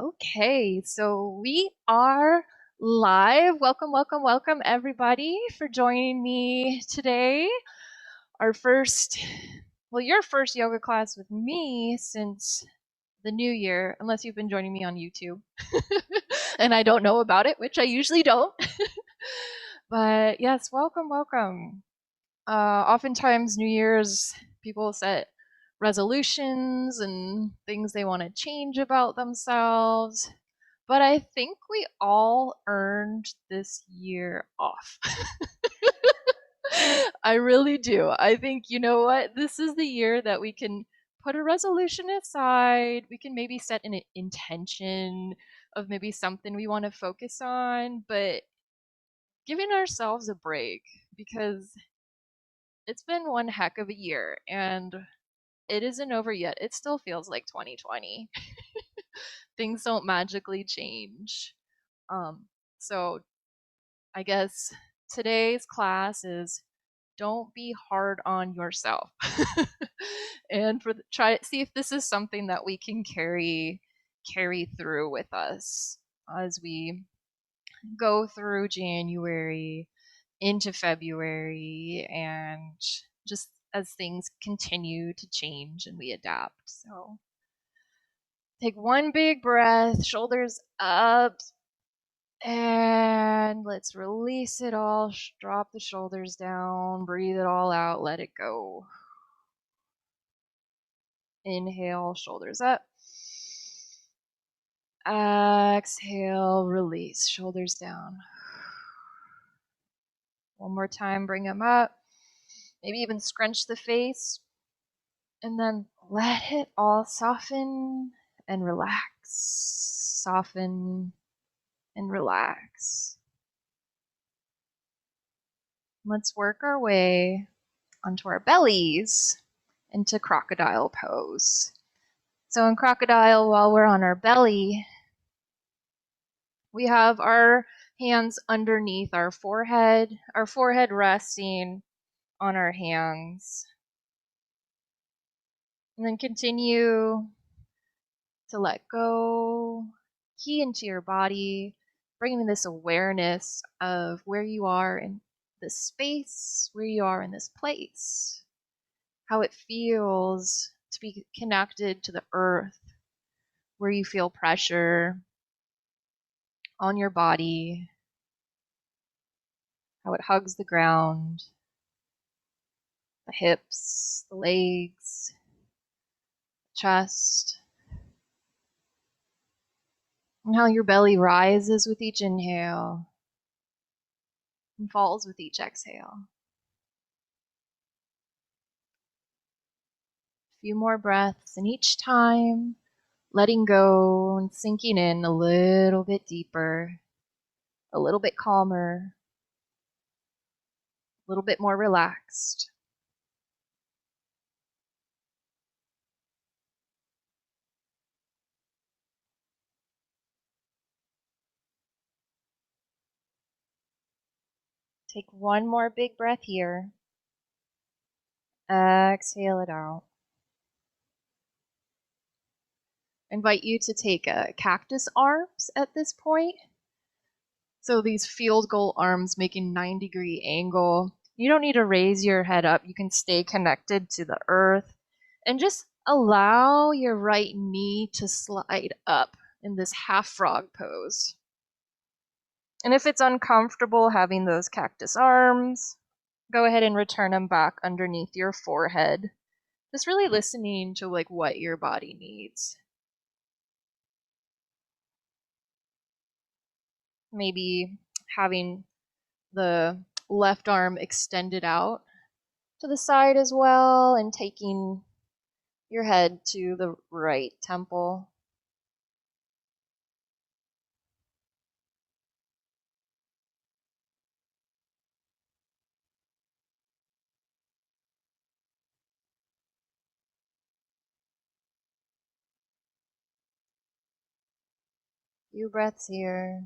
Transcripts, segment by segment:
Okay, so we are live. Welcome, welcome, welcome, everybody, for joining me today. Our first, your first yoga class with me since the new year, unless you've been joining me on YouTube. And I don't know about it, which I usually don't. But yes, welcome, welcome. Oftentimes, New Year's, people set resolutions and things they want to change about themselves. But I think we all earned this year off. I really do. I think, you know what? This is the year that we can put a resolution aside. We can maybe set an intention of maybe something we want to focus on, but giving ourselves a break because it's been one heck of a year and it isn't over yet. It still feels like 2020. Things don't magically change. Um, so I guess today's class is don't be hard on yourself. And try see if this is something that we can carry through with us as we go through January into February and just as things continue to change and we adapt. So take one big breath, shoulders up, and let's release it all. Drop the shoulders down, breathe it all out, let it go. Inhale, shoulders up. Exhale, release, shoulders down. One more time, bring them up. Maybe even scrunch the face. And then let it all soften and relax. Soften and relax. Let's work our way onto our bellies into Crocodile Pose. So in Crocodile, while we're on our belly, we have our hands underneath our forehead resting on our hands. And then continue to let go, key into your body, bringing this awareness of where you are in this space, where you are in this place, how it feels to be connected to the earth, where you feel pressure on your body, how it hugs the ground, the hips, the legs, chest, and how your belly rises with each inhale and falls with each exhale. A few more breaths, and each time letting go and sinking in a little bit deeper, a little bit calmer, a little bit more relaxed. Take one more big breath here. Exhale it out. I invite you to take a cactus arms at this point. So these field goal arms making 9-degree angle. You don't need to raise your head up. You can stay connected to the earth and just allow your right knee to slide up in this half frog pose. And if it's uncomfortable having those cactus arms, go ahead and return them back underneath your forehead. Just really listening to what your body needs. Maybe having the left arm extended out to the side as well and taking your head to the right temple. Few breaths here.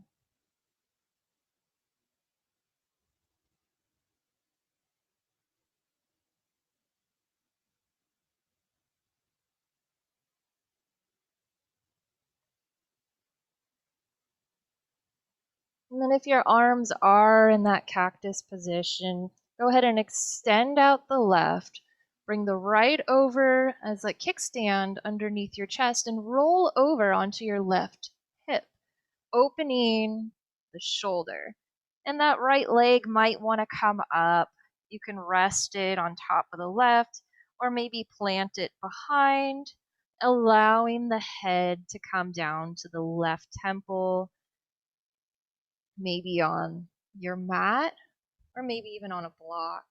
And then if your arms are in that cactus position, go ahead and extend out the left. Bring the right over as a kickstand underneath your chest and roll over onto your left hip, opening the shoulder. And that right leg might want to come up. You can rest it on top of the left or maybe plant it behind, allowing the head to come down to the left temple, maybe on your mat or maybe even on a block.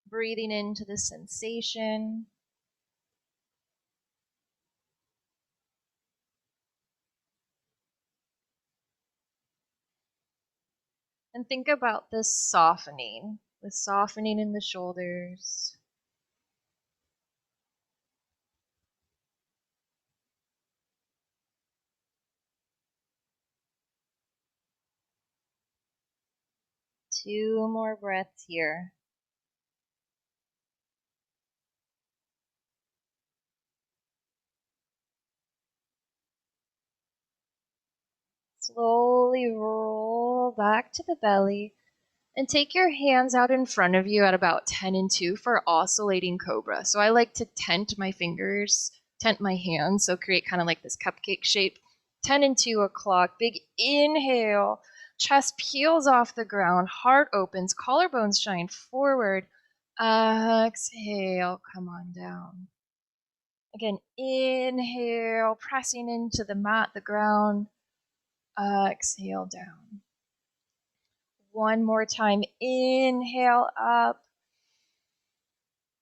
Breathing into the sensation. And think about this softening in the shoulders. Two more breaths here. Slowly roll back to the belly and take your hands out in front of you at about 10 and 2 for oscillating cobra. So I like to tent my hands, so create kind of like this cupcake shape. 10 and 2 o'clock, big inhale, chest peels off the ground, heart opens, collarbones shine forward. Exhale, come on down. Again, inhale, pressing into the mat, the ground. Exhale down. One more time. Inhale up.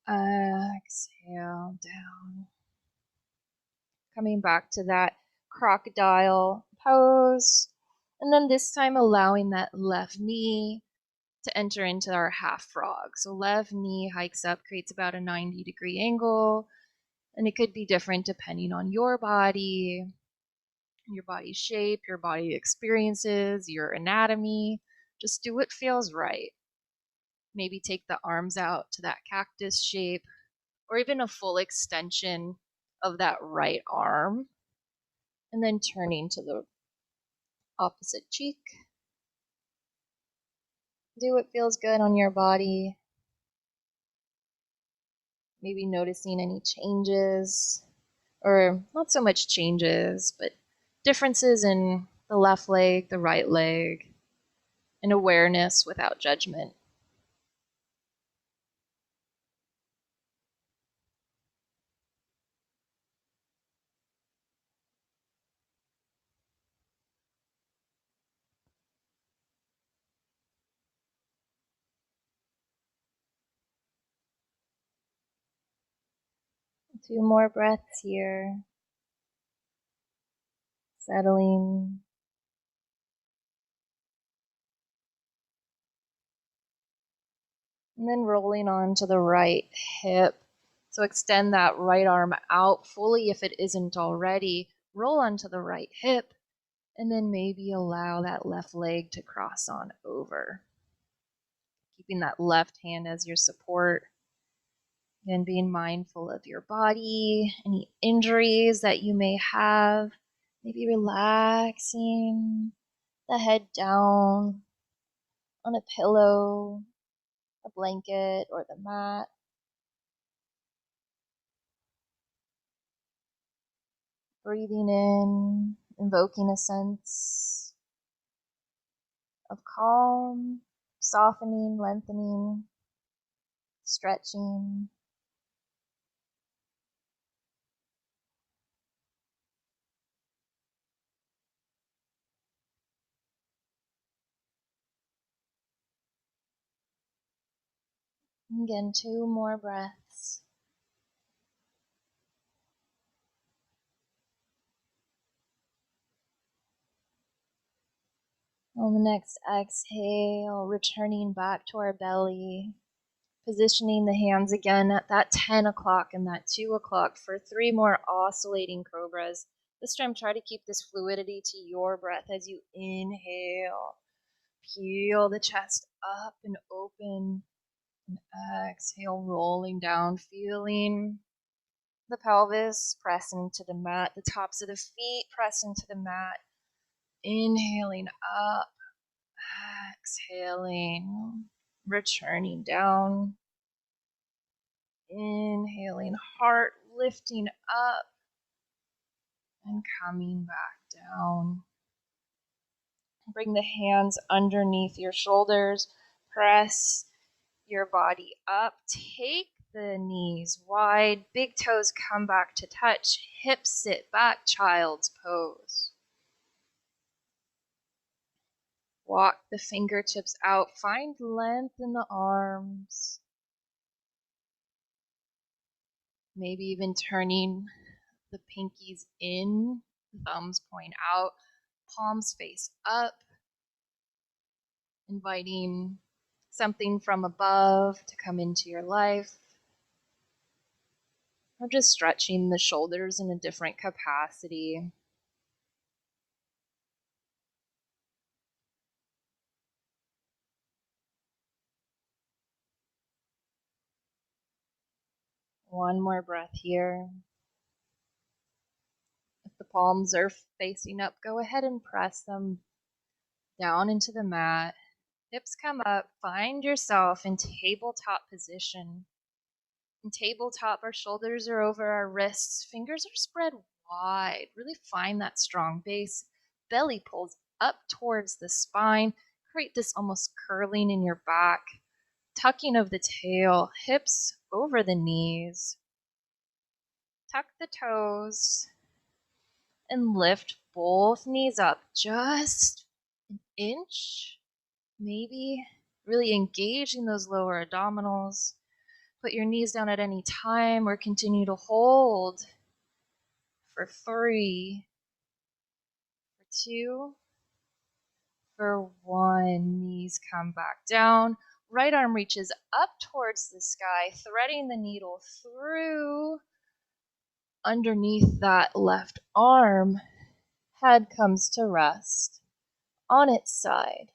Exhale down. Coming back to that crocodile pose. And then this time allowing that left knee to enter into our half frog. So left knee hikes up, creates about a 90-degree angle. And it could be different depending on your body shape, your body experiences, your anatomy. Just do what feels right. Maybe take the arms out to that cactus shape, or even a full extension of that right arm. And then turning to the opposite cheek. Do what feels good on your body. Maybe noticing any changes, or not so much changes, but differences in the left leg, the right leg, and awareness without judgment. Two more breaths here. Settling. And then rolling on to the right hip. So extend that right arm out fully if it isn't already. Roll onto the right hip. And then maybe allow that left leg to cross on over. Keeping that left hand as your support. Again, being mindful of your body, any injuries that you may have. Maybe relaxing the head down on a pillow, a blanket, or the mat. Breathing in, invoking a sense of calm, softening, lengthening, stretching. Again, two more breaths. On the next exhale, returning back to our belly, positioning the hands again at that 10 o'clock and that 2 o'clock for 3 more oscillating cobras. This time, try to keep this fluidity to your breath as you inhale. Peel the chest up and open. And exhale, rolling down, feeling the pelvis press into the mat, the tops of the feet press into the mat. Inhaling up, exhaling, returning down. Inhaling, heart lifting up and coming back down. Bring the hands underneath your shoulders. Press your body up. Take the knees wide. Big toes come back to touch. Hips sit back, child's pose. Walk the fingertips out. Find length in the arms. Maybe even turning the pinkies in, thumbs point out, palms face up, inviting something from above to come into your life, or just stretching the shoulders in a different capacity. One more breath here. If the palms are facing up, go ahead and press them down into the mat. Hips come up. Find yourself in tabletop position. In tabletop, our shoulders are over our wrists. Fingers are spread wide. Really find that strong base. Belly pulls up towards the spine. Create this almost curling in your back. Tucking of the tail. Hips over the knees. Tuck the toes. And lift both knees up just an inch. Maybe really engaging those lower abdominals. Put your knees down at any time or continue to hold for 3, for 2, for 1. Knees come back down. Right arm reaches up towards the sky, threading the needle through underneath that left arm. Head comes to rest on its side.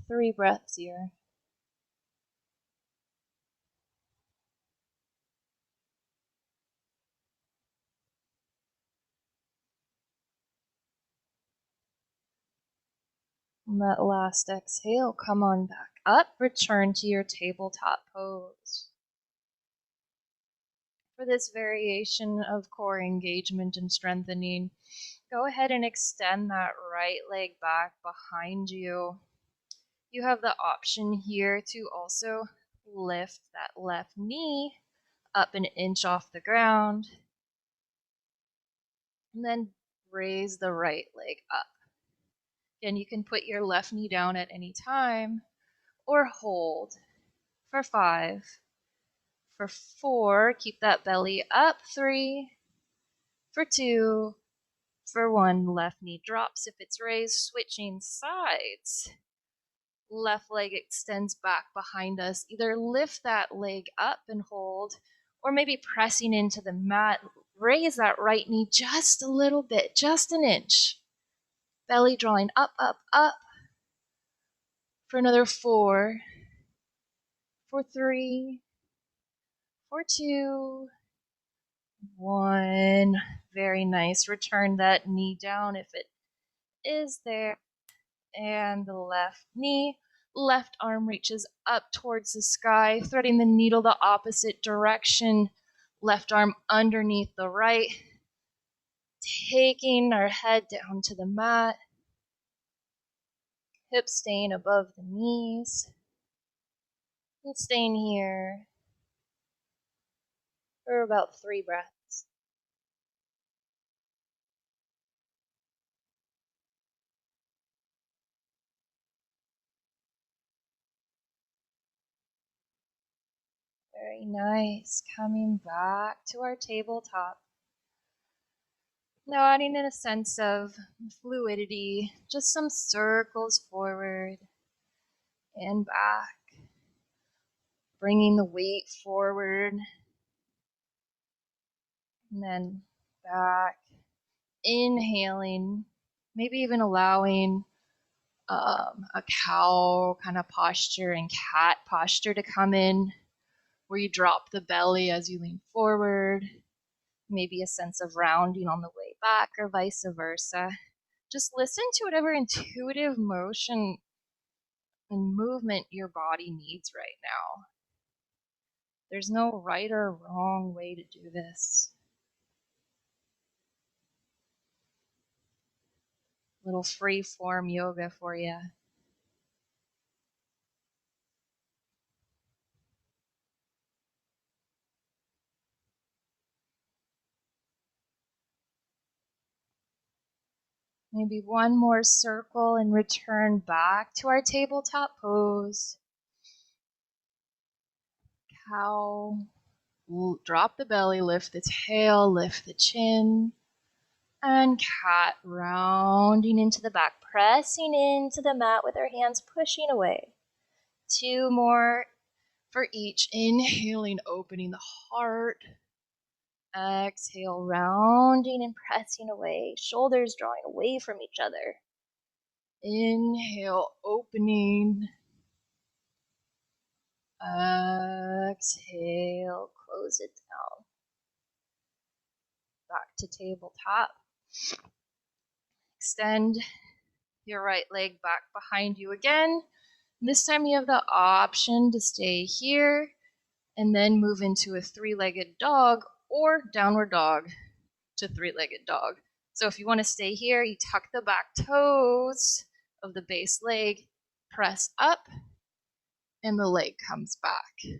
3 breaths here. On that last exhale, come on back up. Return to your tabletop pose. For this variation of core engagement and strengthening, go ahead and extend that right leg back behind you. You have the option here to also lift that left knee up an inch off the ground, and then raise the right leg up. Again, you can put your left knee down at any time or hold for 5. For 4, keep that belly up. 3. For 2. For 1, left knee drops if it's raised. Switching sides. Left leg extends back behind us. Either lift that leg up and hold, or maybe pressing into the mat. Raise that right knee just a little bit, just an inch. Belly drawing up, up, up. For another 4. For 3. For 2. 1. Very nice. Return that knee down if it is there. And the left knee. Left arm reaches up towards the sky, threading the needle the opposite direction. Left arm underneath the right. Taking our head down to the mat. Hips staying above the knees. And staying here for about 3 breaths. Very nice. Coming back to our tabletop. Now adding in a sense of fluidity, just some circles forward and back. Bringing the weight forward and then back. Inhaling, maybe even allowing a cow kind of posture and cat posture to come in, where you drop the belly as you lean forward. maybe a sense of rounding on the way back or vice versa. Just listen to whatever intuitive motion and movement your body needs right now. There's no right or wrong way to do this. Little free form yoga for you. Maybe one more circle and return back to our tabletop pose. Cow. Drop the belly, lift the tail, lift the chin. And cat, rounding into the back, pressing into the mat with our hands pushing away. 2 more for each. Inhaling, opening the heart. Exhale, rounding and pressing away, shoulders drawing away from each other. Inhale, opening. Exhale, close it down. Back to tabletop. Extend your right leg back behind you again. This time you have the option to stay here and then move into a 3-legged dog or downward dog to 3-legged dog. So if you want to stay here, you tuck the back toes of the base leg, press up, and the leg comes back.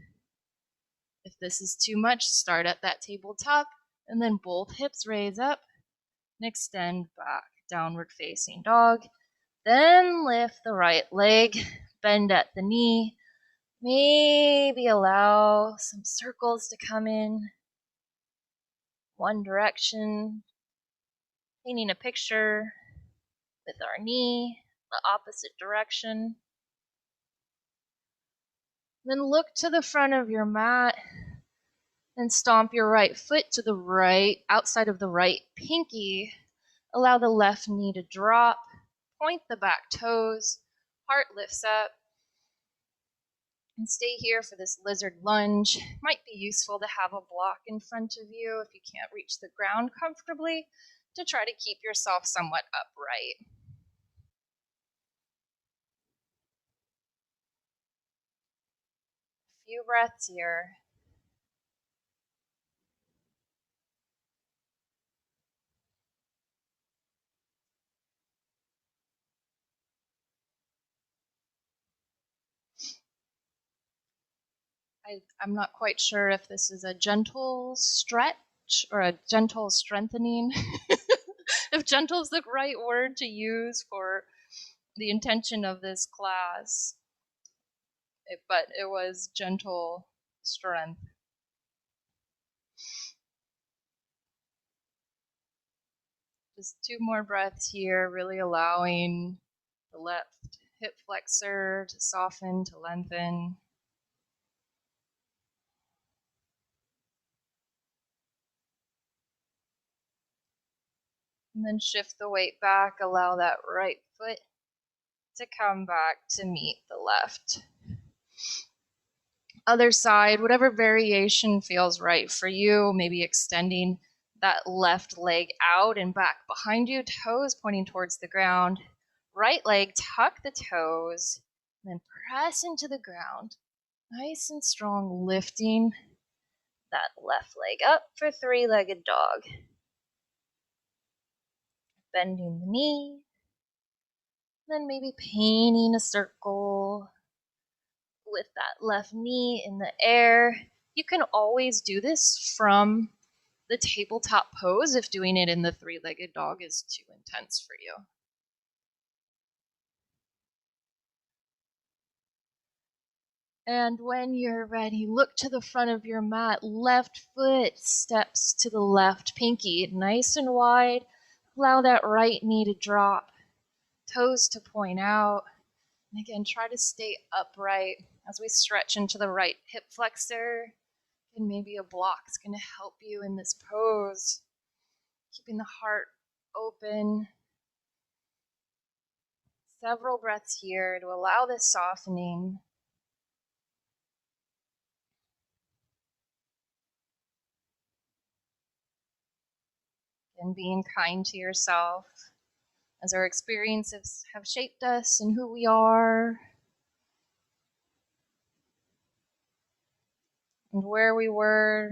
If this is too much, start at that tabletop, and then both hips raise up and extend back, downward facing dog. Then lift the right leg, bend at the knee, maybe allow some circles to come in one direction, painting a picture with our knee, the opposite direction. Then look to the front of your mat and stomp your right foot to the right, outside of the right pinky. Allow the left knee to drop, point the back toes, heart lifts up, and stay here for this lizard lunge. Might be useful to have a block in front of you if you can't reach the ground comfortably, to try to keep yourself somewhat upright. A few breaths here. I'm not quite sure if this is a gentle stretch or a gentle strengthening. If gentle is the right word to use for the intention of this class. But it was gentle strength. Just 2 more breaths here, really allowing the left hip flexor to soften, to lengthen. And then shift the weight back, allow that right foot to come back to meet the left. Other side, whatever variation feels right for you, maybe extending that left leg out and back behind you, toes pointing towards the ground. Right leg, tuck the toes, and then press into the ground. Nice and strong, lifting that left leg up for 3-legged dog. Bending the knee, then maybe painting a circle with that left knee in the air. You can always do this from the tabletop pose if doing it in the 3-legged dog is too intense for you. And when you're ready, look to the front of your mat. Left foot steps to the left pinky, nice and wide. Allow that right knee to drop, toes to point out. And again, try to stay upright as we stretch into the right hip flexor. And maybe a block is going to help you in this pose. Keeping the heart open. Several breaths here to allow this softening. and being kind to yourself as our experiences have shaped us and who we are and where we were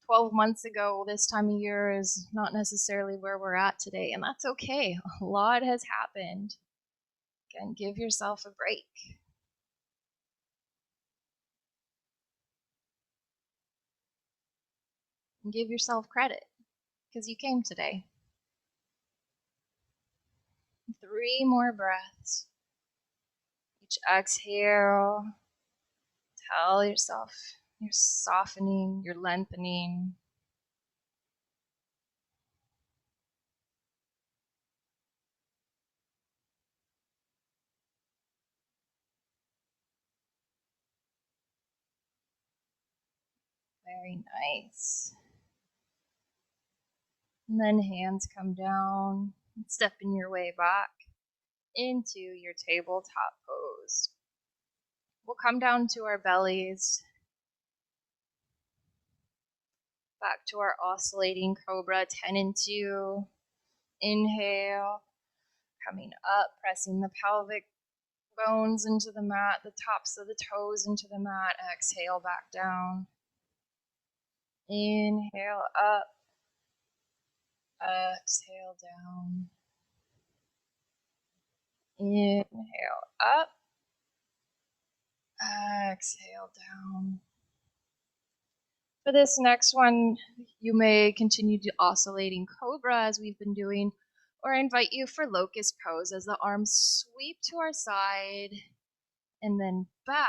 12 months ago. This time of year is not necessarily where we're at today, and that's okay. A lot has happened. Again, give yourself a break. And give yourself credit because you came today. 3 more breaths. Each exhale, tell yourself you're softening, you're lengthening. Very nice. And then hands come down, stepping your way back into your tabletop pose. We'll come down to our bellies, back to our oscillating cobra, 10 and 2. Inhale, coming up, pressing the pelvic bones into the mat, the tops of the toes into the mat. Exhale, back down. Inhale, up. Exhale, down. Inhale, up. Exhale, down. For this next one, you may continue to oscillating cobra as we've been doing, or I invite you for locust pose as the arms sweep to our side and then back.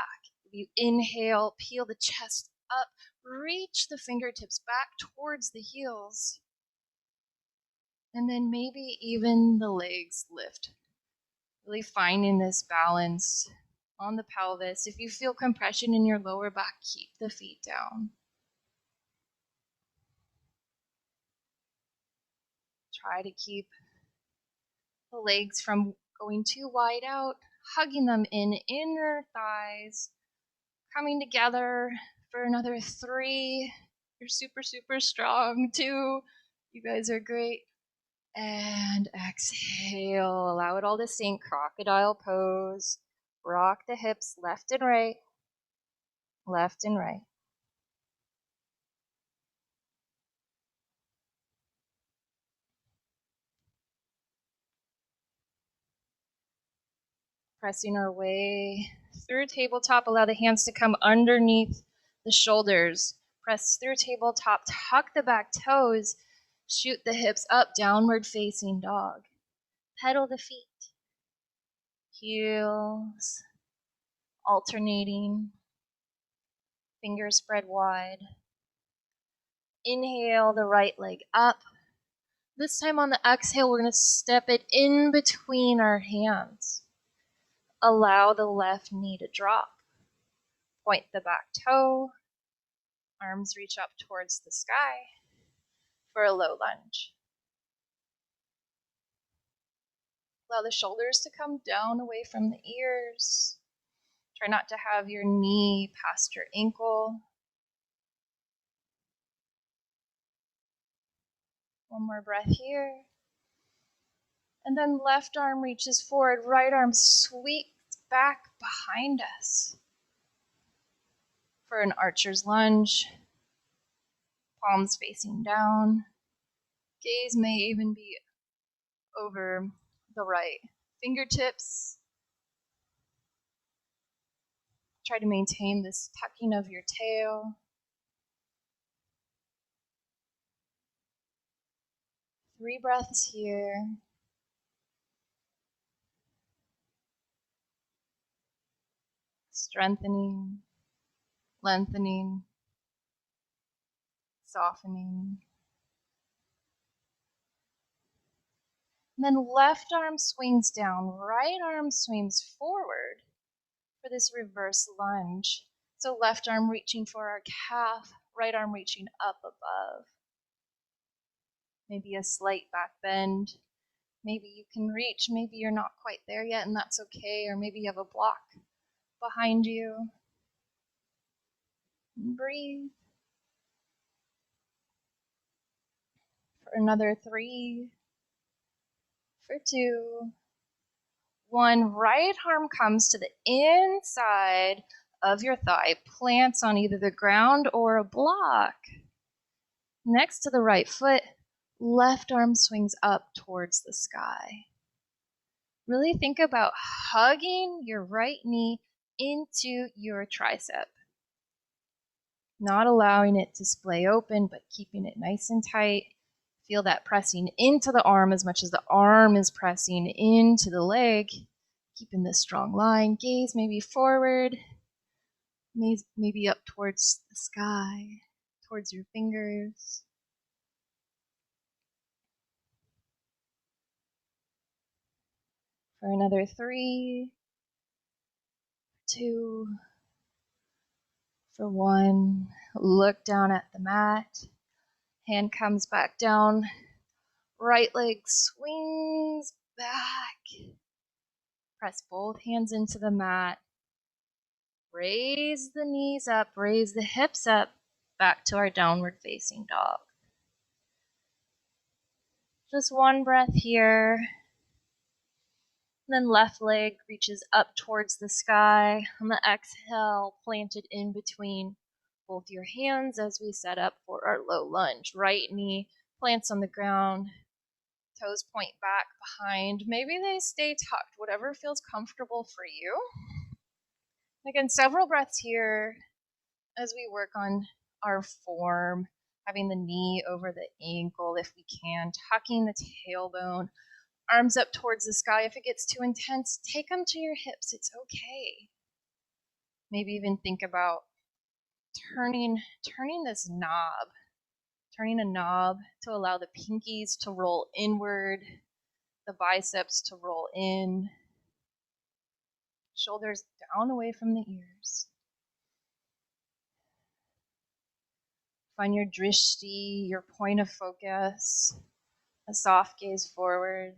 You inhale, peel the chest up, reach the fingertips back towards the heels, and then maybe even the legs lift. Really finding this balance on the pelvis. If you feel compression in your lower back, keep the feet down. Try to keep the legs from going too wide out, hugging them in inner thighs, coming together for another 3. You're super, super strong. 2, you guys are great. And exhale, allow it all to sink. Crocodile pose. Rock the hips left and right, left and right. Pressing our way through tabletop, allow the hands to come underneath the shoulders. Press through tabletop, tuck the back toes, shoot the hips up, downward facing dog. Pedal the feet. Heels alternating, fingers spread wide. Inhale the right leg up. This time on the exhale, we're going to step it in between our hands. Allow the left knee to drop. Point the back toe. Arms reach up towards the sky for a low lunge. Allow the shoulders to come down away from the ears. Try not to have your knee past your ankle. One more breath here. And then left arm reaches forward, right arm sweeps back behind us for an archer's lunge. Palms facing down. Gaze may even be over the right fingertips. Try to maintain this tucking of your tail. 3 breaths here. Strengthening, lengthening, softening. And then left arm swings down, right arm swings forward for this reverse lunge. So left arm reaching for our calf, right arm reaching up above. Maybe a slight back bend. Maybe you can reach, maybe you're not quite there yet, and that's okay. Or maybe you have a block behind you. And breathe. For another 3, for 2, 1. Right arm comes to the inside of your thigh, plants on either the ground or a block. Next to the right foot, left arm swings up towards the sky. Really think about hugging your right knee into your tricep. Not allowing it to splay open, but keeping it nice and tight. Feel that pressing into the arm as much as the arm is pressing into the leg. Keeping this strong line. Gaze maybe forward, maybe up towards the sky, towards your fingers. For another 3, 2, for 1. Look down at the mat. Hand comes back down. Right leg swings back. Press both hands into the mat. Raise the knees up, raise the hips up, back to our downward facing dog. Just one breath here. Then left leg reaches up towards the sky. On the exhale, planted in between both your hands as we set up for our low lunge. Right knee plants on the ground, toes point back behind. Maybe they stay tucked, whatever feels comfortable for you. Again, several breaths here as we work on our form, having the knee over the ankle if we can, tucking the tailbone, arms up towards the sky. If it gets too intense, take them to your hips. It's okay. Maybe even think about turning this knob, turning a knob to allow the pinkies to roll inward, the biceps to roll in, shoulders down away from the ears. Find your drishti, your point of focus, a soft gaze forward.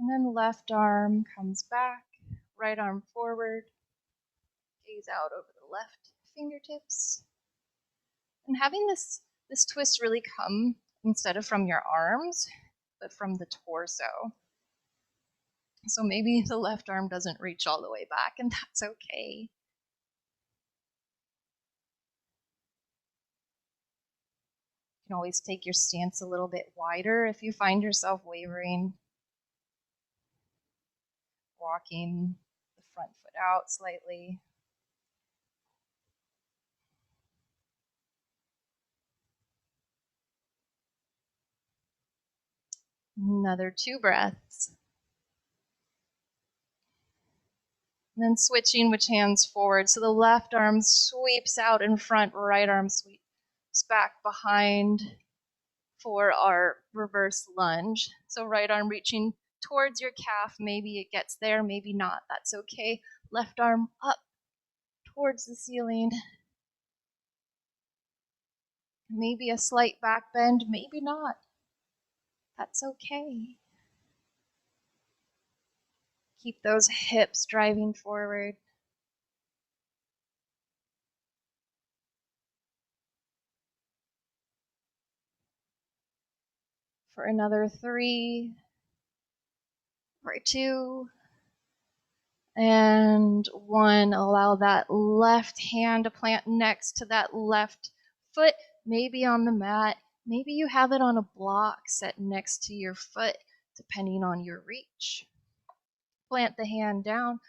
And then left arm comes back, right arm forward, gaze out over the left fingertips. And having this twist really come instead of from your arms, but from the torso. So maybe the left arm doesn't reach all the way back, and that's okay. You can always take your stance a little bit wider if you find yourself wavering. Walking the front foot out slightly. Another 2 breaths. And then switching which hands forward. So the left arm sweeps out in front, right arm sweeps back behind for our reverse lunge. So right arm reaching towards your calf. Maybe it gets there, maybe not. That's okay. Left arm up towards the ceiling. Maybe a slight back bend, maybe not. That's okay. Keep those hips driving forward. For another 3, for 2, and 1. Allow that left hand to plant next to that left foot, maybe on the mat. Maybe you have it on a block set next to your foot, depending on your reach. Plant the hand down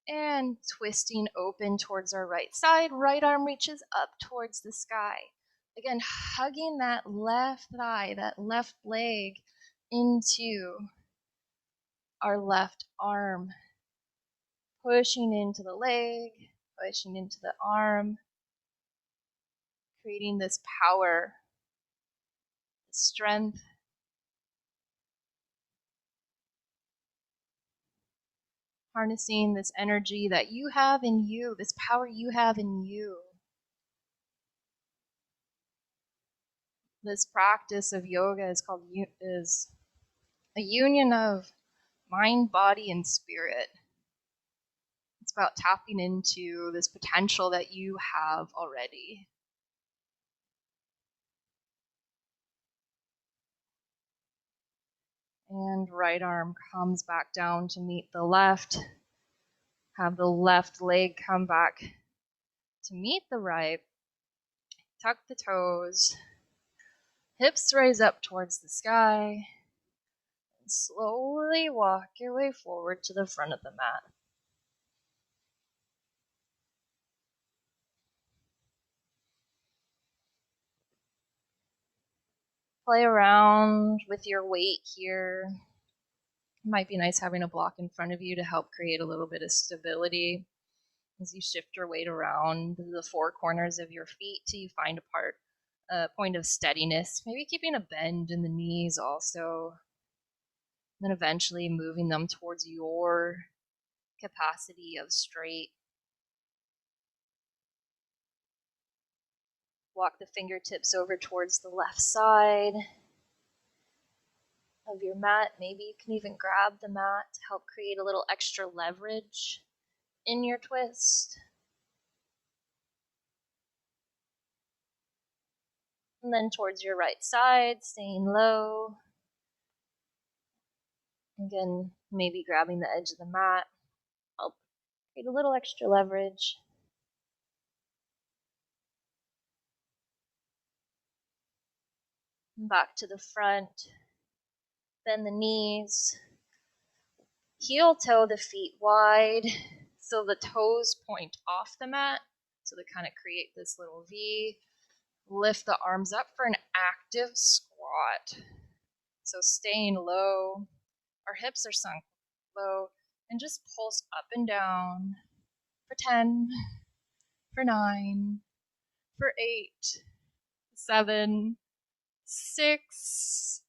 and twisting open towards our right side. Right arm reaches up towards the sky. Again, hugging that left thigh, that left leg into our left arm. Pushing into the leg, pushing into the arm, creating this power, strength. Harnessing this energy that you have in you, this power you have in you. This practice of yoga is a union of mind, body, and spirit. It's about tapping into this potential that you have already. And right arm comes back down to meet the left. Have the left leg come back to meet the right. Tuck the toes. Hips raise up towards the sky. And slowly walk your way forward to the front of the mat. Play around with your weight here. It might be nice having a block in front of you to help create a little bit of stability as you shift your weight around the four corners of your feet till you find a point of steadiness. Maybe keeping a bend in the knees also. Then eventually moving them towards your capacity of straight. Walk the fingertips over towards the left side of your mat. Maybe you can even grab the mat to help create a little extra leverage in your twist. And then towards your right side, staying low. Again, maybe grabbing the edge of the mat. Help create a little extra leverage. Back to the front. Bend the knees. Heel toe the feet wide so the toes point off the mat. So they kind of create this little V. Lift the arms up for an active squat. So staying low. Our hips are sunk low. And just pulse up and down for 10, for 9, for 8, 7, 6,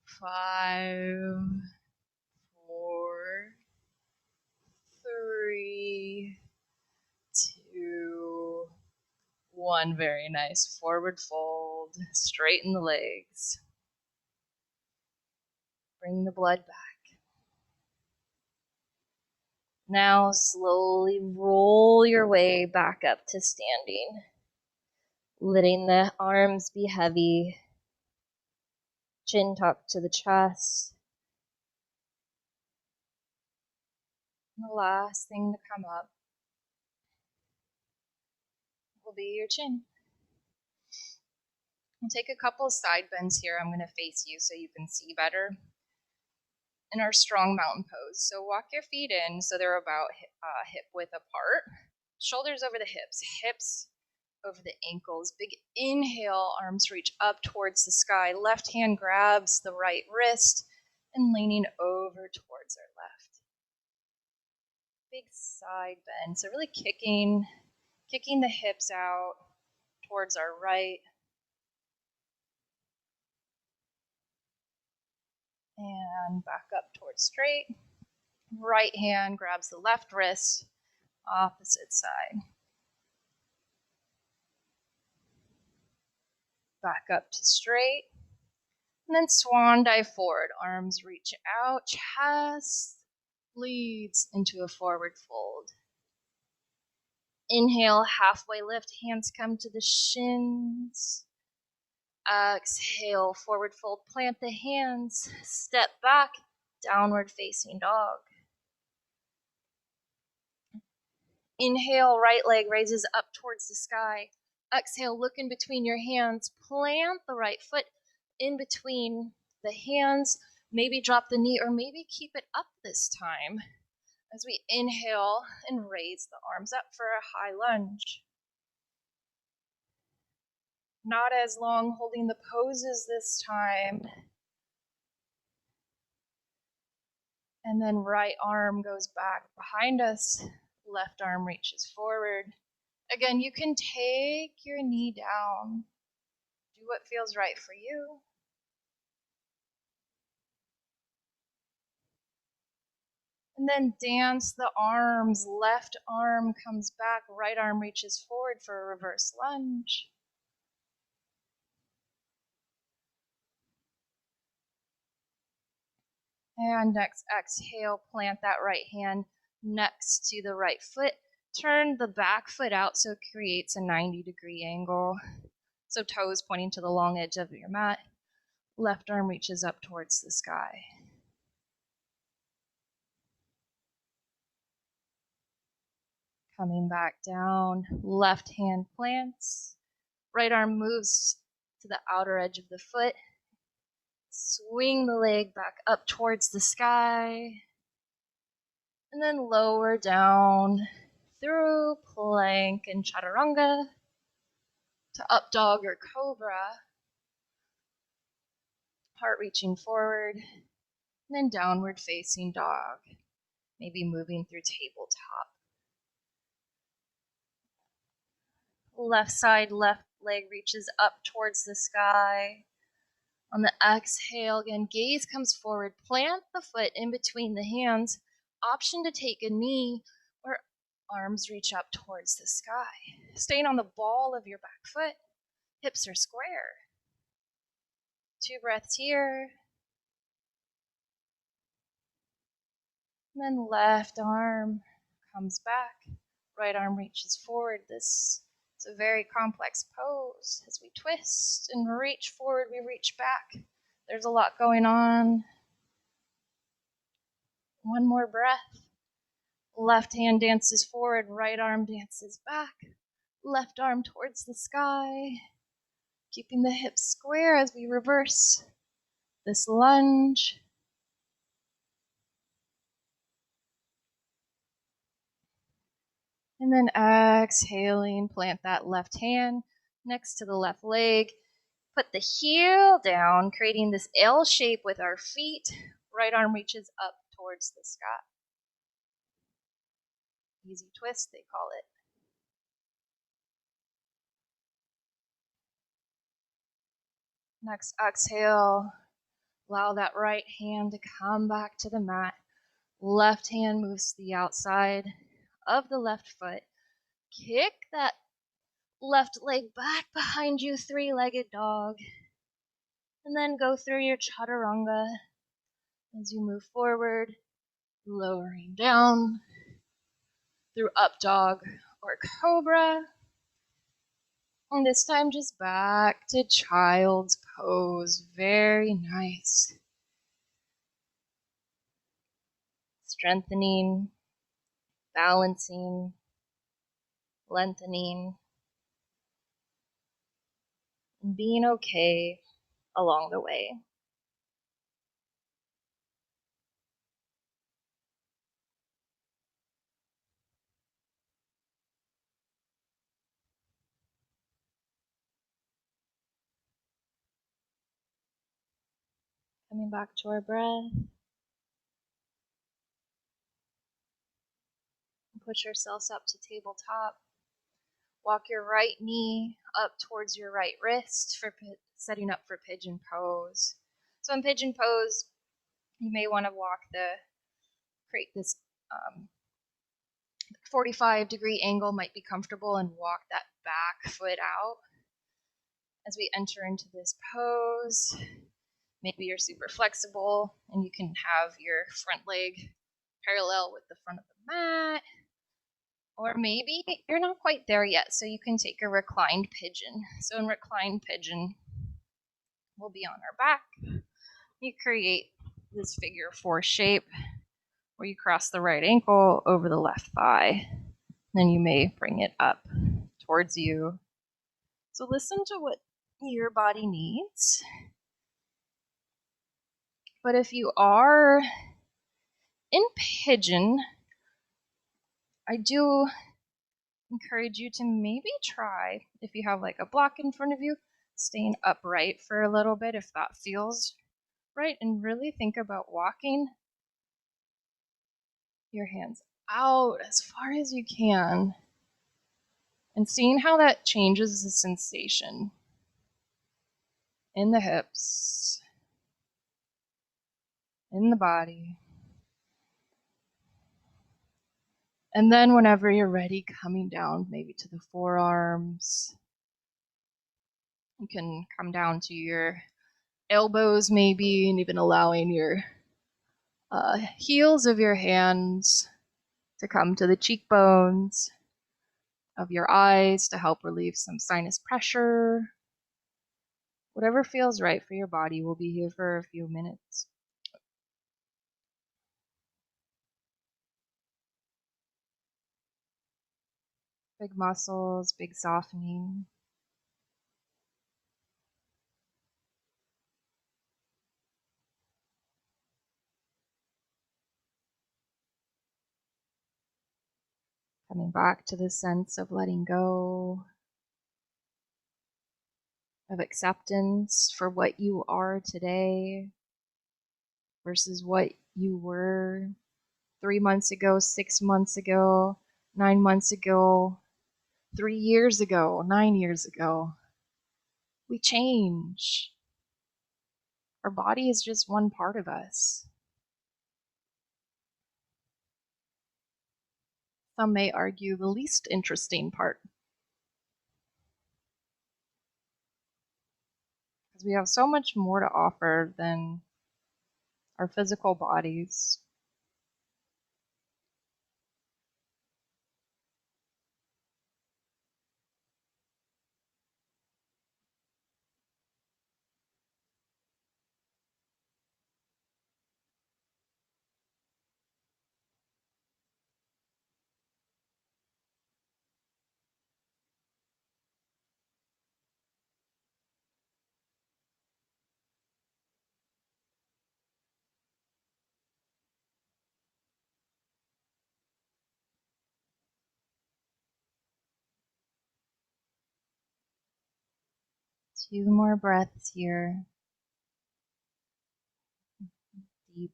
5, 4, 3, 2, 1. Very nice. Forward fold. Straighten the legs. Bring the blood back. Now slowly roll your way back up to standing. Letting the arms be heavy. Chin tucked to the chest. And the last thing to come up will be your chin. We'll take a couple of side bends here. I'm going to face you so you can see better. In our strong mountain pose. So walk your feet in so they're about hip width apart. Shoulders over the hips over the ankles. Big inhale, arms reach up towards the sky. Left hand grabs the right wrist and leaning over towards our left. Big side bend. So really kicking the hips out towards our right. And back up towards straight. Right hand grabs the left wrist, opposite side. Back up to straight. And then swan dive forward. Arms reach out, chest leads into a forward fold. Inhale, halfway lift, hands come to the shins. Exhale, forward fold, plant the hands, step back, downward facing dog. Inhale, right leg raises up towards the sky. Exhale, look in between your hands, plant the right foot in between the hands, maybe drop the knee or maybe keep it up this time as we inhale and raise the arms up for a high lunge. Not as long holding the poses this time. And then right arm goes back behind us. Left arm reaches forward. Again, you can take your knee down. Do what feels right for you. And then dance the arms. Left arm comes back. Right arm reaches forward for a reverse lunge. And next exhale, plant that right hand next to the right foot. Turn the back foot out so it creates a 90-degree angle. So toes pointing to the long edge of your mat. Left arm reaches up towards the sky. Coming back down, left hand plants. Right arm moves to the outer edge of the foot. Swing the leg back up towards the sky. And then lower down through plank and chaturanga to up dog or cobra. Heart reaching forward. And then downward facing dog. Maybe moving through tabletop. Left side, left leg reaches up towards the sky. On the exhale, again, gaze comes forward. Plant the foot in between the hands. Option to take a knee or arms reach up towards the sky. Staying on the ball of your back foot. Hips are square. 2 breaths here. And then left arm comes back. Right arm reaches forward. This is a very complex pose. As we twist and reach forward, we reach back. There's a lot going on. One more breath. Left hand dances forward, right arm dances back. Left arm towards the sky. Keeping the hips square as we reverse this lunge. And then exhaling, plant that left hand next to the left leg. Put the heel down, creating this L shape with our feet. Right arm reaches up towards the sky. Easy twist, they call it. Next exhale, allow that right hand to come back to the mat. Left hand moves to the outside of the left foot. Kick that left leg back behind you, 3-legged dog. And then go through your chaturanga as you move forward, lowering down through up dog or cobra. And this time just back to child's pose. Very nice. Strengthening, balancing, lengthening, and being okay along the way. Coming back to our breath. Push ourselves up to tabletop. Walk your right knee up towards your right wrist for setting up for Pigeon Pose. So in Pigeon Pose, you may want to create this 45-degree angle might be comfortable, and walk that back foot out. As we enter into this pose, maybe you're super flexible and you can have your front leg parallel with the front of the mat. Or maybe you're not quite there yet, so you can take a reclined pigeon. So in reclined pigeon, we'll be on our back. You create this figure 4 shape where you cross the right ankle over the left thigh. Then you may bring it up towards you. So listen to what your body needs. But if you are in pigeon, I do encourage you to maybe try, if you have like a block in front of you, staying upright for a little bit if that feels right, and really think about walking your hands out as far as you can and seeing how that changes the sensation in the hips, in the body. And then whenever you're ready, coming down maybe to the forearms. You can come down to your elbows maybe, and even allowing your heels of your hands to come to the cheekbones of your eyes to help relieve some sinus pressure. Whatever feels right for your body. We'll be here for a few minutes. Big muscles, big softening. Coming back to the sense of letting go, of acceptance for what you are today versus what you were 3 months ago, 6 months ago, 9 months ago, 3 years ago, 9 years ago. We change. Our body is just one part of us. Some may argue the least interesting part. Because we have so much more to offer than our physical bodies. Two more breaths here. Deep,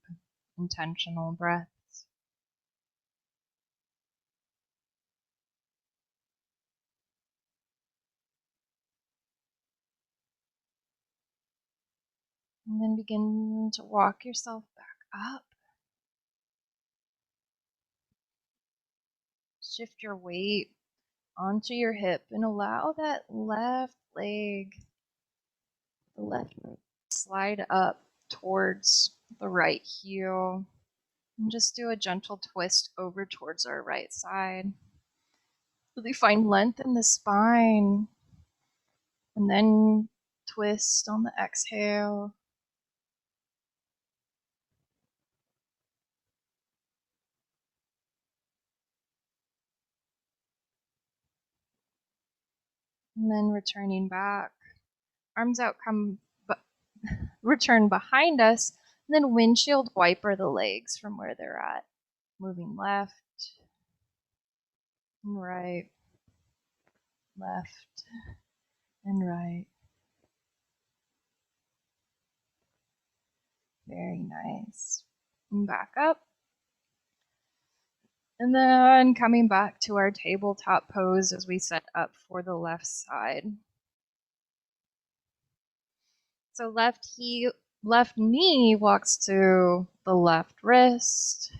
intentional breaths. And then begin to walk yourself back up. Shift your weight onto your hip and allow that left leg, the left slide up towards the right heel. And just do a gentle twist over towards our right side. Really find length in the spine. And then twist on the exhale. And then returning back. Arms out, return behind us. And then windshield wiper the legs from where they're at. Moving left and right, left and right. Very nice. And back up. And then coming back to our tabletop pose as we set up for the left side. So left knee walks to the left wrist.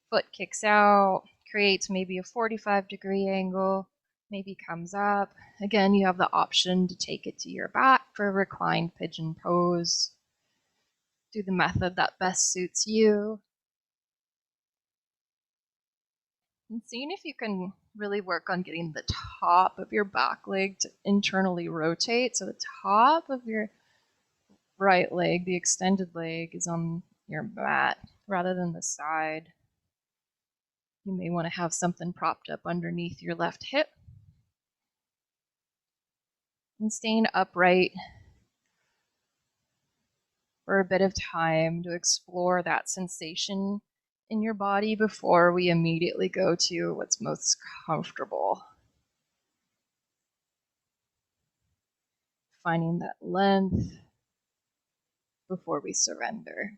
Foot kicks out, creates maybe a 45-degree angle, maybe comes up. Again, you have the option to take it to your back for reclined pigeon pose. Do the method that best suits you. And seeing if you can really work on getting the top of your back leg to internally rotate. So the top of your right leg, the extended leg, is on your mat rather than the side. You may want to have something propped up underneath your left hip. And staying upright for a bit of time to explore that sensation in your body before we immediately go to what's most comfortable. Finding that length before we surrender.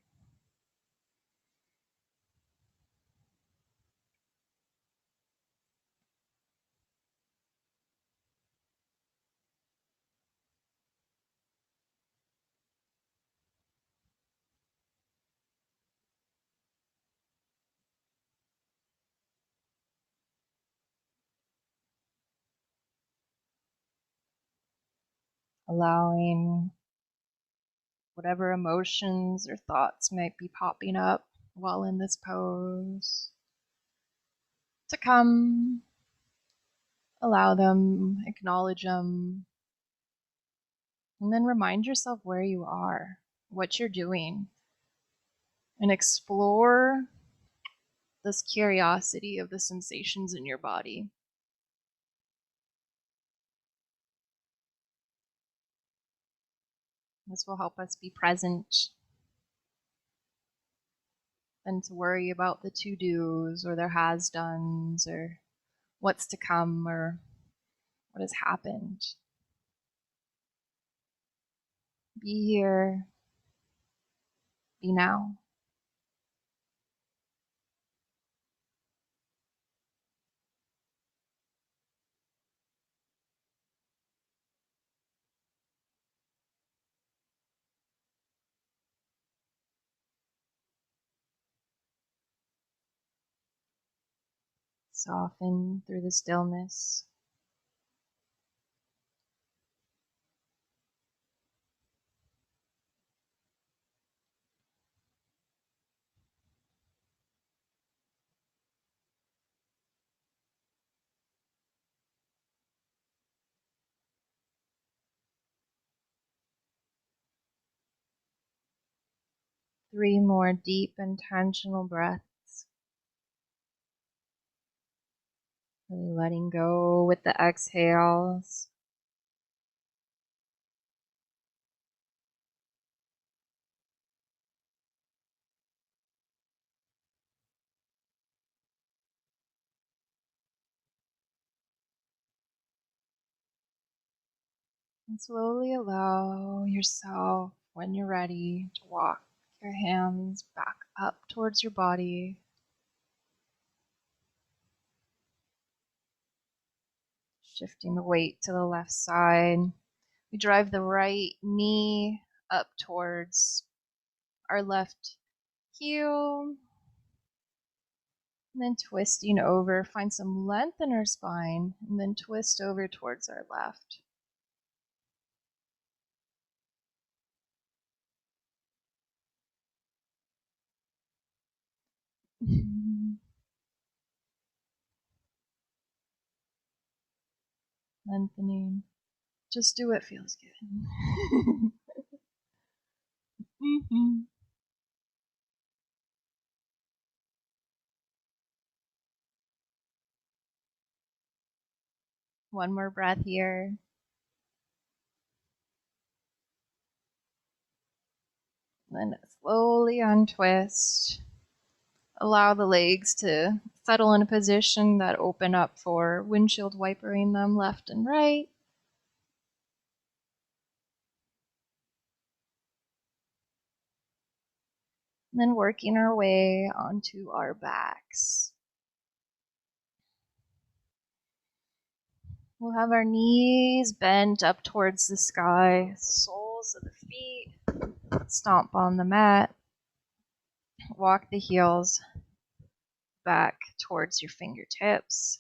Allowing whatever emotions or thoughts might be popping up while in this pose to come. Allow them, acknowledge them, and then remind yourself where you are, what you're doing, and explore this curiosity of the sensations in your body. This will help us be present than to worry about the to-dos or their has-dones or what's to come or what has happened. Be here, be now. Soften through the stillness. 3 more deep, intentional breaths. Really letting go with the exhales. And slowly allow yourself, when you're ready, to walk your hands back up towards your body. Shifting the weight to the left side. We drive the right knee up towards our left heel. And then twisting over, find some length in our spine, and then twist over towards our left. Lengthening. Just do what feels good. One more breath here. Then slowly untwist. Allow the legs to settle in a position that open up for windshield wipering them left and right. And then working our way onto our backs. We'll have our knees bent up towards the sky, soles of the feet stomp on the mat. Walk the heels back towards your fingertips,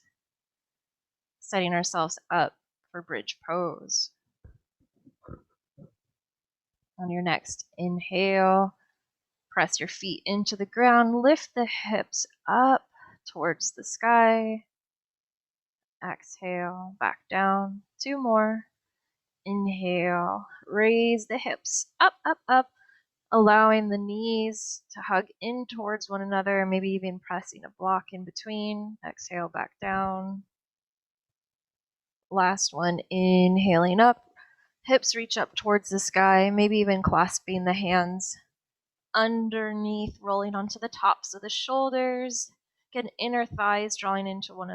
setting ourselves up for bridge pose. On your next inhale, press your feet into the ground, lift the hips up towards the sky. Exhale, back down. 2 more. Inhale, raise the hips up, up, up, allowing the knees to hug in towards one another, maybe even pressing a block in between. Exhale, back down. Last one, inhaling up, hips reach up towards the sky, maybe even clasping the hands underneath, rolling onto the tops of the shoulders. Again, inner thighs drawing into one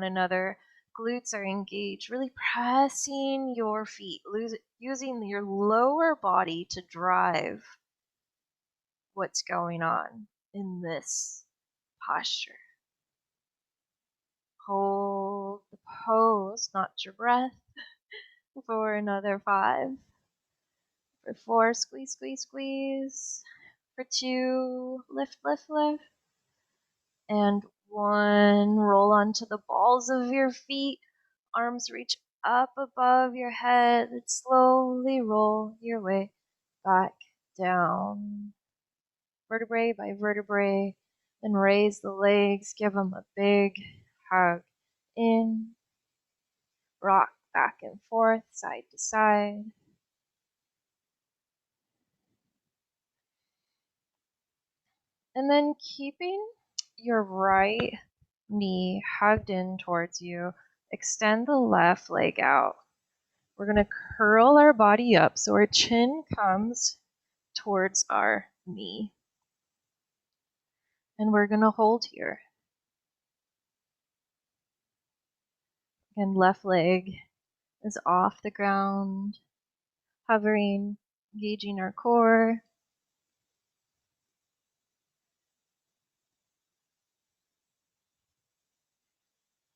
another. Glutes are engaged, really pressing your feet, using your lower body to drive what's going on in this posture. Hold the pose, not your breath, for another 5. For 4, squeeze, squeeze, squeeze. For 2, lift, lift, lift. And 1, roll onto the balls of your feet. Arms reach up above your head. And slowly roll your way back down, vertebrae by vertebrae. Then raise the legs, give them a big hug in, rock back and forth, side to side. And then keeping your right knee hugged in towards you, extend the left leg out. We're going to curl our body up so our chin comes towards our knee. And we're going to hold here. And left leg is off the ground, hovering, engaging our core.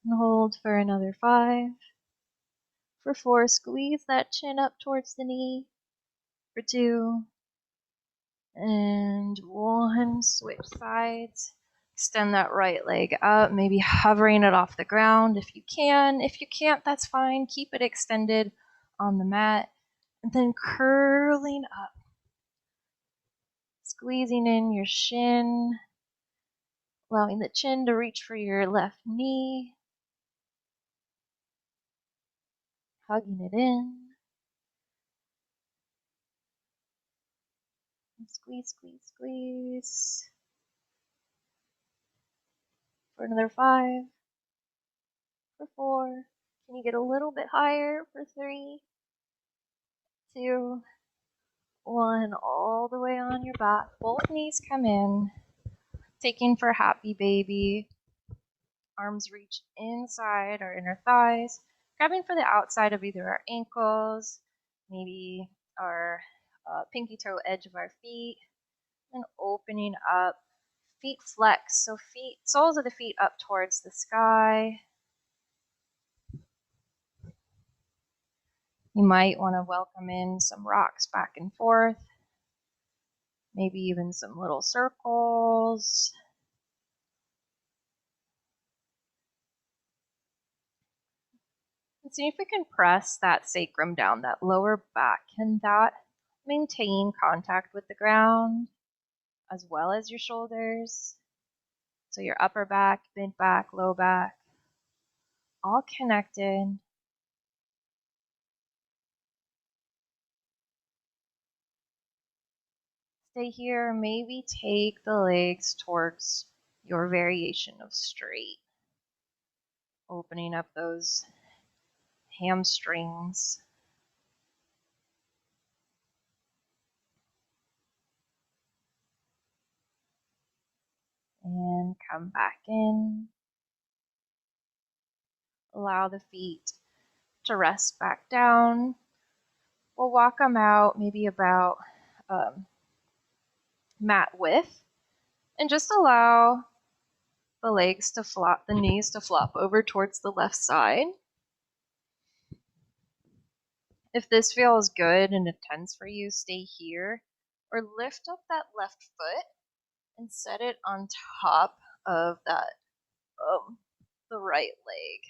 And hold for another 5. For 4, squeeze that chin up towards the knee. For 2, and 1, switch sides. Extend that right leg up, maybe hovering it off the ground if you can. If you can't, that's fine. Keep it extended on the mat. And then curling up. Squeezing in your shin, allowing the chin to reach for your left knee. Hugging it in. And squeeze, squeeze, squeeze. For another 5. For 4. Can you get a little bit higher? For 3, 2, 1. All the way on your back. Both knees come in. Taking for happy baby. Arms reach inside our inner thighs. Grabbing for the outside of either our ankles, maybe our pinky toe edge of our feet. And opening up. Feet flex. So soles of the feet up towards the sky. You might want to welcome in some rocks back and forth, maybe even some little circles. And see if we can press that sacrum down, that lower back. Can that maintain contact with the ground as well as your shoulders? So your upper back, mid back, low back, all connected. Stay here, maybe take the legs towards your variation of straight. Opening up those hamstrings. And come back in. Allow the feet to rest back down. We'll walk them out maybe about mat width. And just allow the legs to flop, the knees to flop over towards the left side. If this feels good and intense for you, stay here. Or lift up that left foot and set it on top of that the right leg.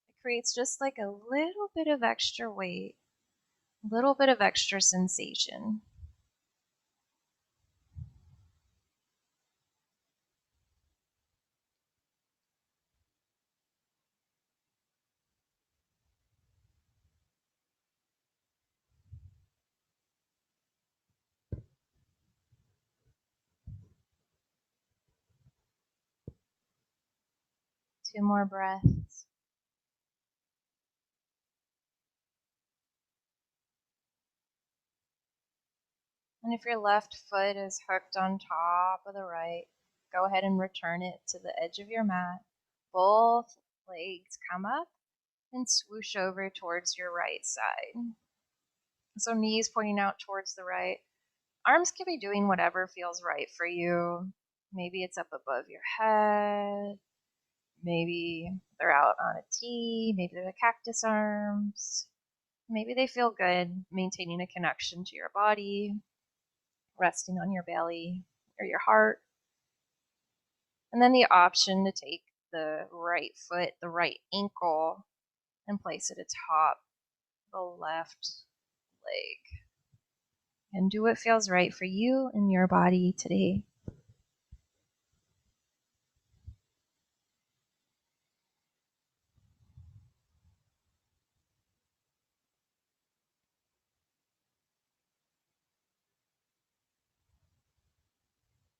It creates just like a little bit of extra weight, a little bit of extra sensation. Two more breaths. And if your left foot is hooked on top of the right, go ahead and return it to the edge of your mat. Both legs come up and swoosh over towards your right side. So knees pointing out towards the right. Arms can be doing whatever feels right for you. Maybe it's up above your head. Maybe they're out on a T. Maybe they're the cactus arms. Maybe they feel good maintaining a connection to your body, resting on your belly or your heart. And then the option to take the right foot, the right ankle, and place it atop the left leg. and do what feels right for you and your body today.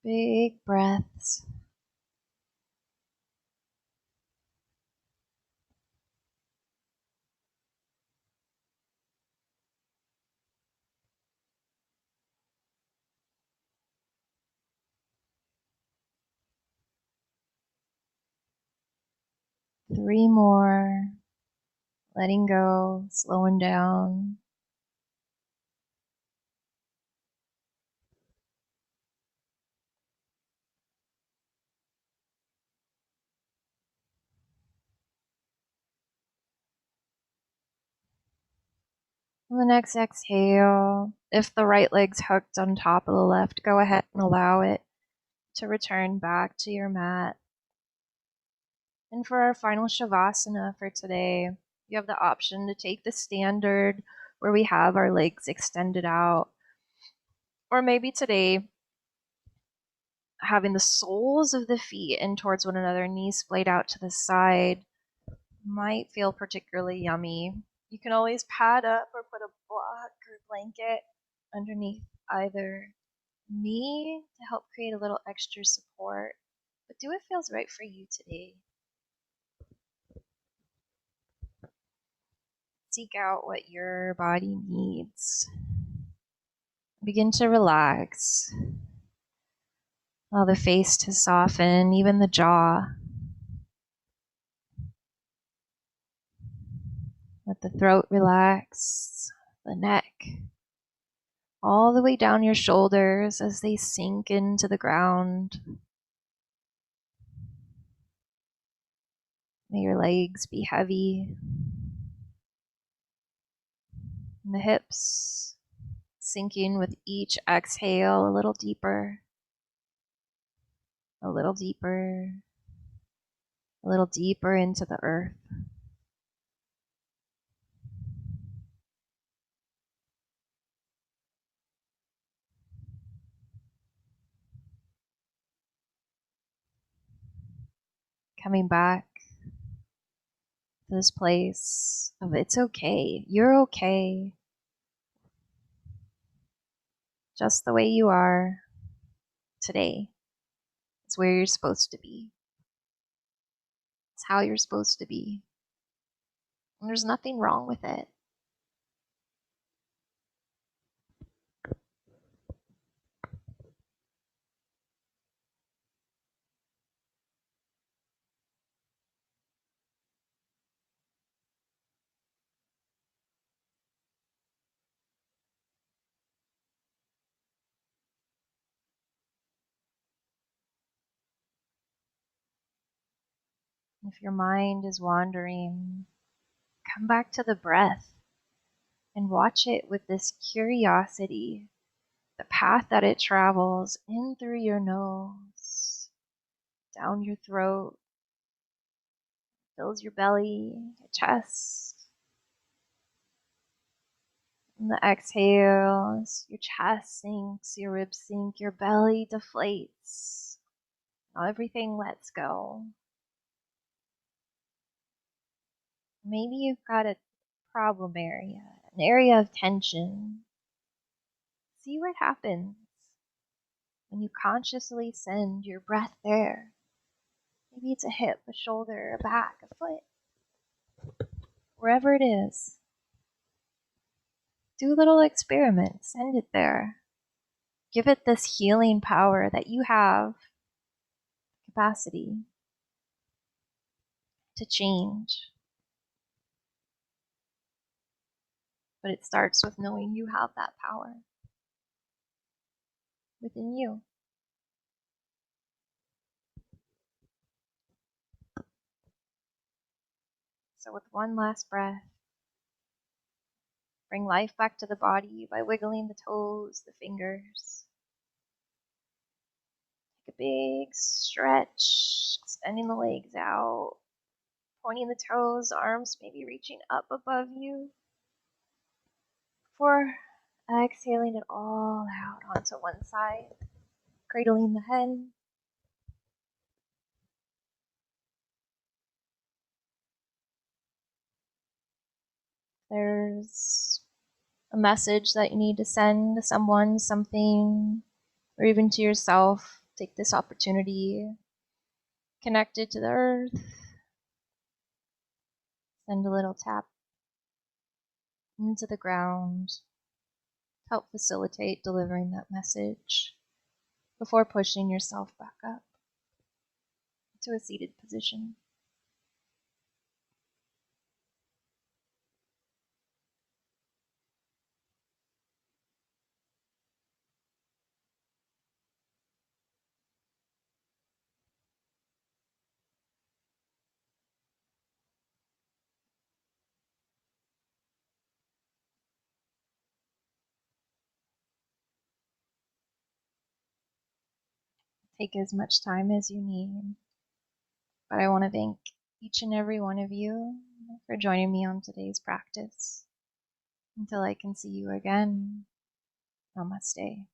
Big breaths. Three more. Letting go, slowing down. On the next exhale, if the right leg's hooked on top of the left, go ahead and allow it to return back to your mat. And for our final Shavasana for today, you have the option to take the standard where we have our legs extended out. Or maybe today, having the soles of the feet in towards one another, knees splayed out to the side, might feel particularly yummy. You can always pad up or put a block or blanket underneath either knee to help create a little extra support. But do what feels right for you today. Seek out what your body needs. Begin to relax. Allow the face to soften, even the jaw. Let the throat relax, the neck, all the way down your shoulders as they sink into the ground. May your legs be heavy. And the hips sinking with each exhale a little deeper, a little deeper, a little deeper into the earth. Coming back to this place of it's okay, you're okay, just the way you are today. It's where you're supposed to be. It's how you're supposed to be. And there's nothing wrong with it. If your mind is wandering, come back to the breath and watch it with this curiosity, the path that it travels in through your nose, down your throat, fills your belly, your chest. And the exhales, your chest sinks, your ribs sink, your belly deflates. Now everything lets go. Maybe you've got a problem area, an area of tension. See what happens when you consciously send your breath there. Maybe it's a hip, a shoulder, a back, a foot, wherever it is. Do a little experiment, send it there. Give it this healing power that you have, capacity to change. But it starts with knowing you have that power within you. So with one last breath, bring life back to the body by wiggling the toes, the fingers. Take a big stretch, extending the legs out, pointing the toes, arms maybe reaching up above you. For Exhaling it all out onto one side, cradling the head. There's a message that you need to send to someone, something, or even to yourself, take this opportunity. Connected to the earth. Send a little tap into the ground. Help facilitate delivering that message before pushing yourself back up to a seated position. Take as much time as you need, but I want to thank each and every one of you for joining me on today's practice. Until I can see you again, namaste.